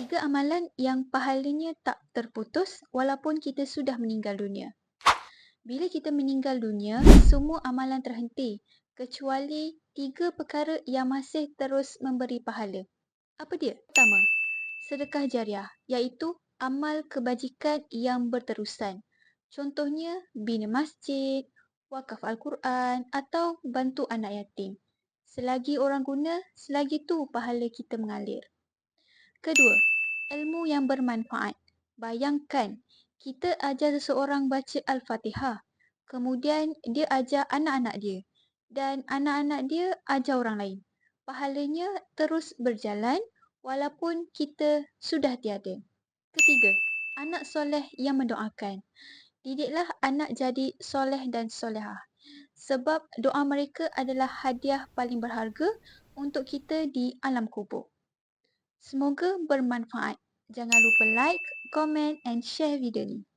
Tiga amalan yang pahalanya tak terputus walaupun kita sudah meninggal dunia. Bila kita meninggal dunia, semua amalan terhenti kecuali tiga perkara yang masih terus memberi pahala. Apa dia? Pertama, sedekah jariah, iaitu amal kebajikan yang berterusan. Contohnya, bina masjid, wakaf Al-Quran atau bantu anak yatim. Selagi orang guna, selagi tu pahala kita mengalir. Kedua, ilmu yang bermanfaat. Bayangkan, kita ajar seseorang baca Al-Fatihah. Kemudian dia ajar anak-anak dia. Dan anak-anak dia ajar orang lain. Pahalanya terus berjalan walaupun kita sudah tiada. Ketiga, anak soleh yang mendoakan. Didiklah anak jadi soleh dan solehah. Sebab doa mereka adalah hadiah paling berharga untuk kita di alam kubur. Semoga bermanfaat. Jangan lupa like, comment and share video ni.